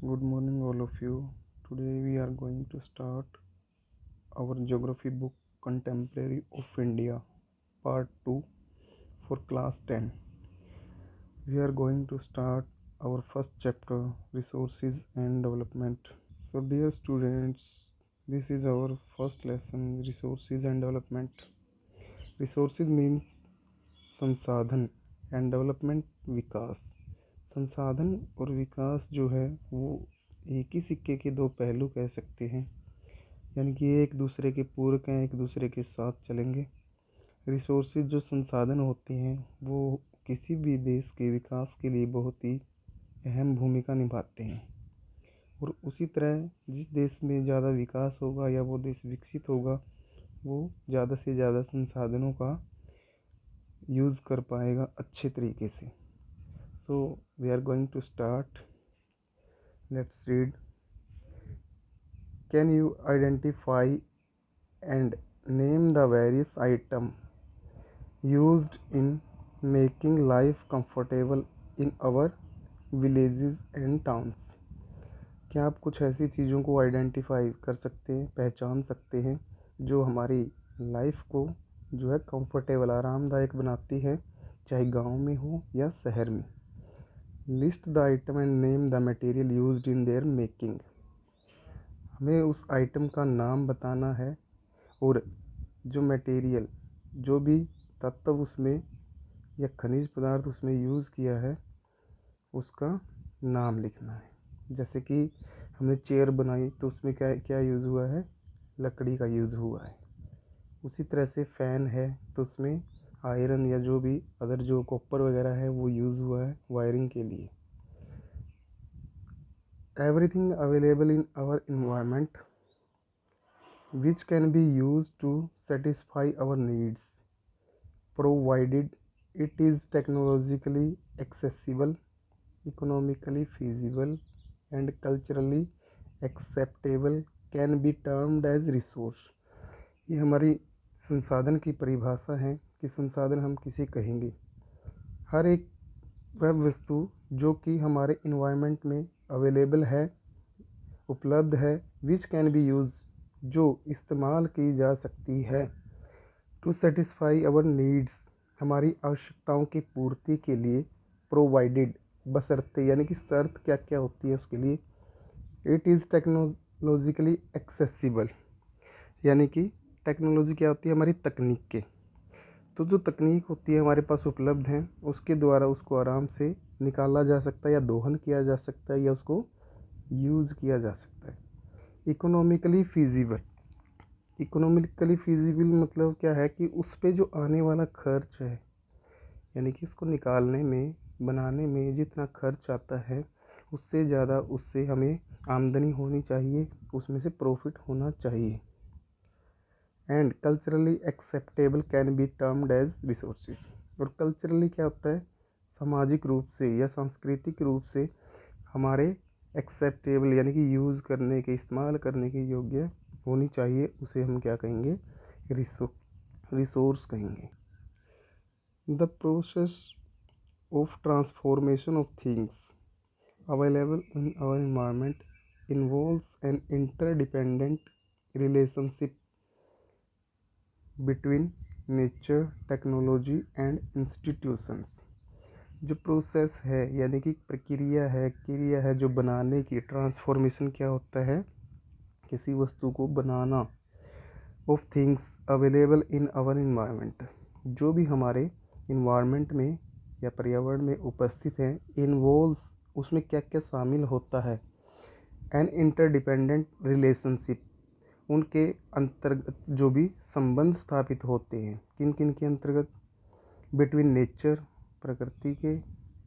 Good morning, all of you. Today we are going to start our geography book Contemporary of India, Part 2 for Class 10. We are going to start our first chapter Resources and Development. So, dear students, this is our first lesson Resources and Development. Resources means संसाधन and development विकास। संसाधन और विकास जो है वो एक ही सिक्के के दो पहलू कह सकते हैं, यानी कि एक दूसरे के पूरक हैं, एक दूसरे के साथ चलेंगे। रिसोर्सेज जो संसाधन होते हैं वो किसी भी देश के विकास के लिए बहुत ही अहम भूमिका निभाते हैं, और उसी तरह जिस देश में ज़्यादा विकास होगा या वो देश विकसित होगा वो ज़्यादा से ज़्यादा संसाधनों का यूज़ कर पाएगा अच्छे तरीके से। So we are going to start. Let's read. Can you identify and name the various items used in making life comfortable in our villages and towns. क्या आप कुछ ऐसी चीज़ों को आइडेंटिफाई कर सकते हैं, पहचान सकते हैं जो हमारी लाइफ को जो है कंफर्टेबल, आरामदायक बनाती है, चाहे गांव में हो या शहर में। List the item and name the material used in their making. हमें उस आइटम का नाम बताना है और जो मटेरियल, जो भी तत्व उसमें या खनिज पदार्थ उसमें यूज़ किया है उसका नाम लिखना है। जैसे कि हमने चेयर बनाई तो उसमें क्या क्या यूज़ हुआ है, लकड़ी का यूज़ हुआ है। उसी तरह से फ़ैन है तो उसमें आयरन या जो भी अदर जो कॉपर वगैरह है वो यूज़ हुआ है वायरिंग के लिए। Everything available in our environment which can be used to satisfy our needs, provided it is technologically accessible, economically feasible, and culturally acceptable, can be termed as resource। ये हमारी संसाधन की परिभाषा है कि संसाधन हम किसे कहेंगे। हर एक वह वस्तु जो कि हमारे इन्वायरमेंट में अवेलेबल है, उपलब्ध है, विच कैन बी यूज, जो इस्तेमाल की जा सकती है, टू सेटिस्फाई आवर नीड्स, हमारी आवश्यकताओं की पूर्ति के लिए, प्रोवाइडेड, बशर्ते, यानी कि शर्त क्या क्या होती है उसके लिए, इट इज़ टेक्नोलॉजिकली एक्सेसिबल, यानी कि टेक्नोलॉजी क्या होती है, हमारी तकनीक के, तो जो तकनीक होती है हमारे पास उपलब्ध है उसके द्वारा उसको आराम से निकाला जा सकता है या दोहन किया जा सकता है या उसको यूज़ किया जा सकता है। इकोनॉमिकली फ़ीज़िबल, इकोनॉमिकली फ़ीज़िबल मतलब क्या है कि उस पे जो आने वाला खर्च है, यानी कि उसको निकालने में, बनाने में जितना खर्च आता है उससे ज़्यादा उससे हमें आमदनी होनी चाहिए, उसमें से प्रॉफिट होना चाहिए। And culturally acceptable can be termed as resources. और कल्चरली क्या होता है, सामाजिक रूप से या सांस्कृतिक रूप से हमारे एक्सेप्टेबल, यानी कि यूज़ करने के, इस्तेमाल करने के योग्य होनी चाहिए, उसे हम क्या कहेंगे, रिसोर्स कहेंगे। The process of transformation of things available in our environment involves an interdependent relationship between nature, technology and institutions. जो प्रोसेस है, यानी कि प्रक्रिया है, क्रिया है जो बनाने की, ट्रांसफॉर्मेशन क्या होता है, किसी वस्तु को बनाना, of things available in our environment, जो भी हमारे इन्वायरमेंट में या पर्यावरण में उपस्थित है, इन्वॉल्व्स, उसमें क्या क्या शामिल होता है, एन इंटरडिपेंडेंट रिलेशनशिप, उनके अंतर्गत जो भी संबंध स्थापित होते हैं, किन किन के अंतर्गत, बिटवीन नेचर, प्रकृति के,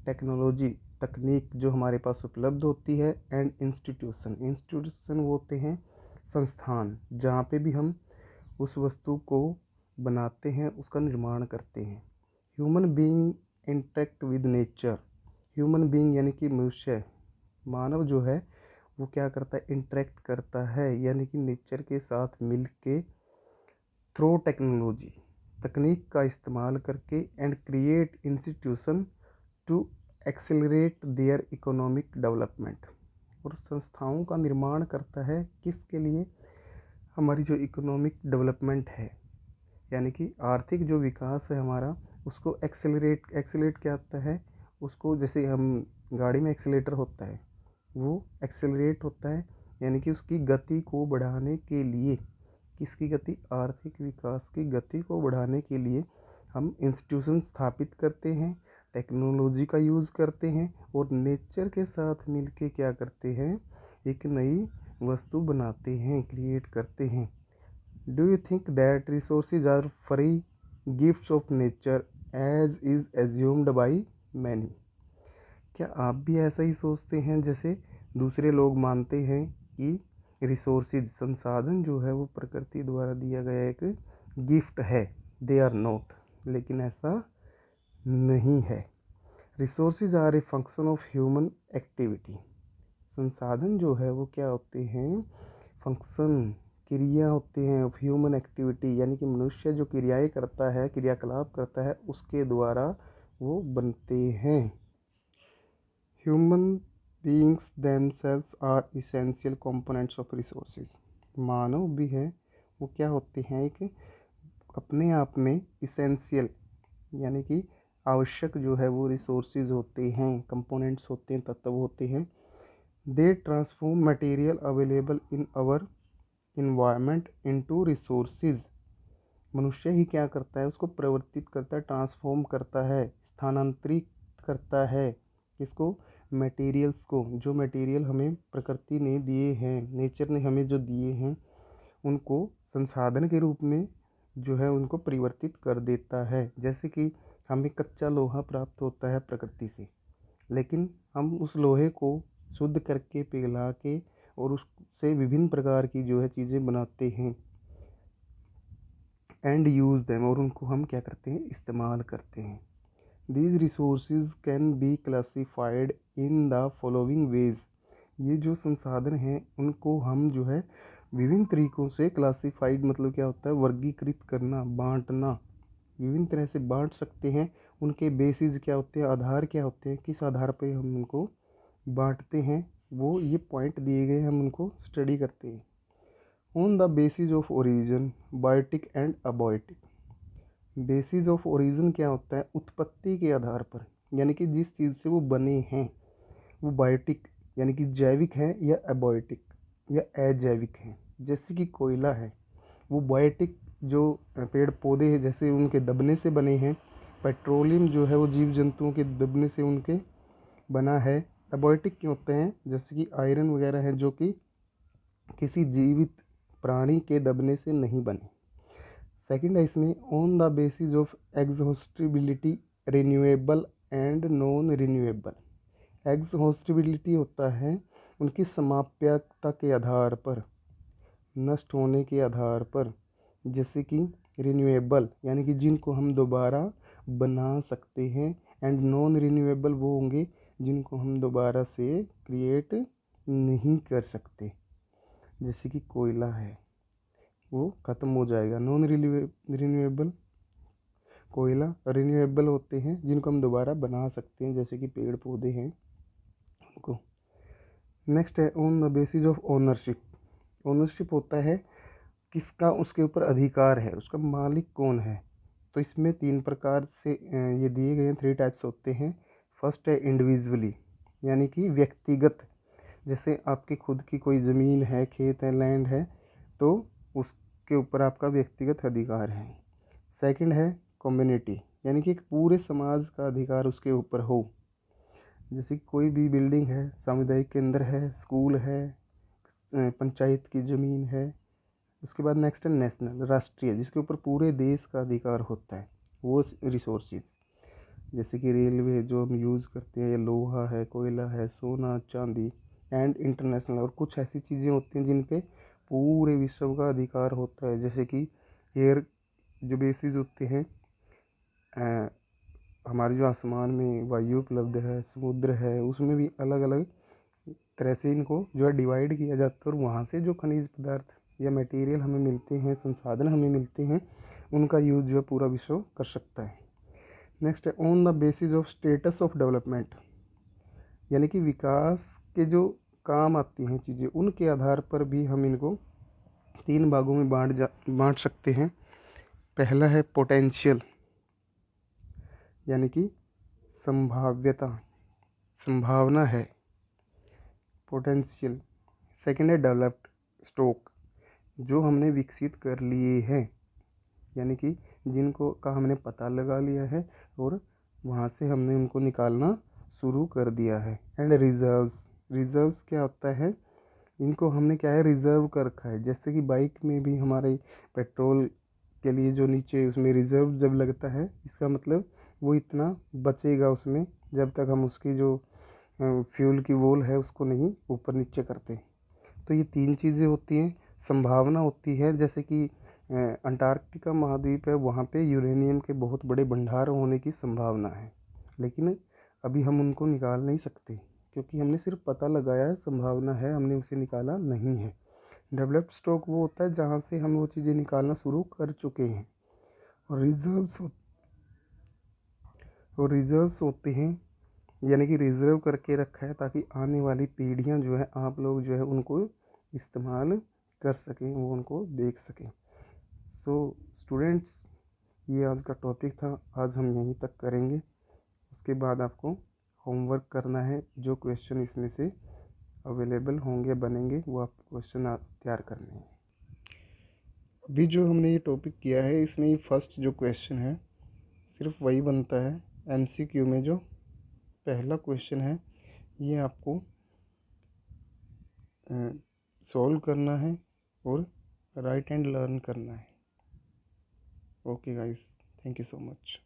टेक्नोलॉजी, तकनीक जो हमारे पास उपलब्ध होती है, एंड इंस्टीट्यूशन, इंस्टीट्यूशन वो होते हैं संस्थान जहाँ पे भी हम उस वस्तु को बनाते हैं, उसका निर्माण करते हैं। Human being interact with nature, human being यानी कि मनुष्य, मानव जो है वो क्या करता है, इंटरेक्ट करता है, यानी कि नेचर के साथ मिल के, थ्रू टेक्नोलॉजी, तकनीक का इस्तेमाल करके, and create institution to accelerate their economic development, और संस्थाओं का निर्माण करता है। किसके लिए? हमारी जो इकोनॉमिक डेवलपमेंट है, यानी कि आर्थिक जो विकास है हमारा, उसको एक्सेलरेट क्या होता है, उसको जैसे हम गाड़ी में एक्सेलेटर होता है, वो एक्सेलरेट होता है, यानी कि उसकी गति को बढ़ाने के लिए, किसकी गति? आर्थिक विकास की गति को बढ़ाने के लिए हम इंस्टीट्यूशन स्थापित करते हैं, टेक्नोलॉजी का यूज़ करते हैं और नेचर के साथ मिलके क्या करते हैं, एक नई वस्तु बनाते हैं, क्रिएट करते हैं। Do you think that resources are free gifts of nature as is assumed by many? क्या आप भी ऐसा ही सोचते हैं जैसे दूसरे लोग मानते हैं कि रिसोर्सेज, संसाधन जो है वो प्रकृति द्वारा दिया गया एक गिफ्ट है? दे आर नॉट, लेकिन ऐसा नहीं है। Resources are a function of human activity. संसाधन जो है वो क्या होते हैं? फंक्शन, क्रिया होते हैं ऑफ ह्यूमन एक्टिविटी, यानी कि मनुष्य जो क्रियाएं करता है, क्रियाकलाप करता है, उसके द्वारा वो बनते हैं। Human beings themselves are essential components of resources. मानव भी है, वो क्या होते हैं? एक अपने आप में इसेंशियल, यानी कि आवश्यक जो है वो रिसोर्सेज होते हैं, कंपोनेंट्स होते हैं, तत्व होते हैं। They transform material available in our environment into resources. मनुष्य ही क्या करता है? उसको परिवर्तित करता है, ट्रांसफॉर्म करता है, स्थानांतरित करता है। किसको? मटेरियल्स को। जो मटेरियल हमें प्रकृति ने दिए हैं, नेचर ने हमें जो दिए हैं, उनको संसाधन के रूप में जो है उनको परिवर्तित कर देता है। जैसे कि हमें कच्चा लोहा प्राप्त होता है प्रकृति से, लेकिन हम उस लोहे को शुद्ध करके, पिघला के और उससे विभिन्न प्रकार की जो है चीज़ें बनाते हैं एंड यूज़ देम, और उनको हम क्या करते हैं? इस्तेमाल करते हैं। These resources can be classified in the following veg. ये जो संसाधन हैं उनको हम जो है विभिन्न तरीक़ों से क्लासीफाइड, मतलब क्या होता है? वर्गीकृत करना, बांटना, विभिन्न तरह से बांट सकते हैं। उनके बेसिस क्या होते हैं? आधार क्या होते हैं? किस आधार पर हम उनको बांटते हैं, वो ये पॉइंट दिए गए, हम उनको स्टडी करते हैं। On the basis of origin, biotic and abiotic. Basis of origin क्या होता है? उत्पत्ति के आधार पर, यानी कि जिस चीज़ से वो बने हैं वो बायोटिक यानी कि जैविक है या अबायोटिक या अजैविक है। जैसे कि कोयला है, वो बायोटिक, जो पेड़ पौधे हैं जैसे उनके दबने से बने हैं। पेट्रोलियम जो है वो जीव जंतुओं के दबने से उनके बना है। अबायोटिक क्यों होते हैं? जैसे कि आयरन वगैरह है, जो कि किसी जीवित प्राणी के दबने से नहीं बने। सेकंड है इसमें on the basis of exhaustibility, renewable and non renewable. Exhaustibility होता है उनकी समाप्यता के आधार पर, नष्ट होने के आधार पर। जैसे कि रिन्यूएबल यानी कि जिनको हम दोबारा बना सकते हैं, एंड नॉन रिन्यूएबल वो होंगे जिनको हम दोबारा से क्रिएट नहीं कर सकते। जैसे कि कोयला है, वो ख़त्म हो जाएगा। नॉन रिन्यूएबल कोयला, रिन्यूएबल होते हैं जिनको हम दोबारा बना सकते हैं, जैसे कि पेड़ पौधे हैं उनको। नेक्स्ट है on the basis of ownership. Ownership होता है किसका उसके ऊपर अधिकार है, उसका मालिक कौन है। तो इसमें 3 प्रकार से ये दिए गए हैं, 3 टाइप्स होते हैं। फर्स्ट है इंडिविजुअली, यानी कि व्यक्तिगत। जैसे आपकी खुद की कोई ज़मीन है, खेत है, लैंड है, तो उसके ऊपर आपका व्यक्तिगत अधिकार है। सेकंड है कम्युनिटी, यानी कि एक पूरे समाज का अधिकार उसके ऊपर हो। जैसे कोई भी बिल्डिंग है, सामुदायिक केंद्र है, स्कूल है, पंचायत की ज़मीन है। उसके बाद नेक्स्ट है नेशनल, राष्ट्रीय, जिसके ऊपर पूरे देश का अधिकार होता है वो रिसोर्सेज। जैसे कि रेलवे जो हम यूज़ करते हैं, लोहा है, कोयला है, सोना, चांदी। एंड इंटरनेशनल, और कुछ ऐसी चीज़ें होती हैं जिन पे पूरे विश्व का अधिकार होता है। जैसे कि एयर जो बेसिस होते हैं, हमारे जो आसमान में वायु उपलब्ध है, समुद्र है, उसमें भी अलग अलग तरह से इनको जो है डिवाइड किया जाता है, और वहाँ से जो खनिज पदार्थ या मटेरियल हमें मिलते हैं, संसाधन हमें मिलते हैं, उनका यूज़ जो है पूरा विश्व कर सकता है। नेक्स्ट है on the basis of status of development, यानी कि विकास के जो काम आती हैं चीज़ें, उनके आधार पर भी हम इनको 3 भागों में बांट सकते हैं। पहला है पोटेंशियल, यानी कि संभाव्यता, संभावना है, पोटेंशियल। सेकंड है डेवलप्ड स्टॉक, जो हमने विकसित कर लिए हैं, यानी कि जिनको का हमने पता लगा लिया है और वहाँ से हमने उनको निकालना शुरू कर दिया है। एंड रिजर्व्स, रिजर्व्स क्या होता है, इनको हमने क्या है रिज़र्व कर रखा है। जैसे कि बाइक में भी हमारे पेट्रोल के लिए जो नीचे उसमें रिज़र्व जब लगता है, इसका मतलब वो इतना बचेगा उसमें जब तक हम उसकी जो फ्यूल की वोल है उसको नहीं ऊपर नीचे करते। तो ये 3 चीज़ें होती हैं। संभावना होती है जैसे कि अंटार्कटिका महाद्वीप है, वहाँ पे यूरेनियम के बहुत बड़े भंडार होने की संभावना है, लेकिन अभी हम उनको निकाल नहीं सकते क्योंकि हमने सिर्फ पता लगाया है, संभावना है, हमने उसे निकाला नहीं है। डेवलप्ड स्टॉक वो होता है जहाँ से हम वो चीज़ें निकालना शुरू कर चुके हैं। और रिजर्व्स होते हैं, यानी कि रिजर्व करके रखा है ताकि आने वाली पीढ़ियाँ जो है, आप लोग जो है उनको इस्तेमाल कर सकें, वो उनको देख सकें। सो स्टूडेंट्स, ये आज का टॉपिक था, आज हम यहीं तक करेंगे। उसके बाद आपको होमवर्क करना है, जो क्वेश्चन इसमें से अवेलेबल होंगे बनेंगे वो आप क्वेश्चन तैयार करने हैं। अभी जो हमने ये टॉपिक किया है इसमें ये फर्स्ट जो क्वेश्चन है सिर्फ वही बनता है। एमसीक्यू में जो पहला क्वेश्चन है ये आपको सॉल्व करना है और राइट एंड लर्न करना है। Okay guys, thank you so much.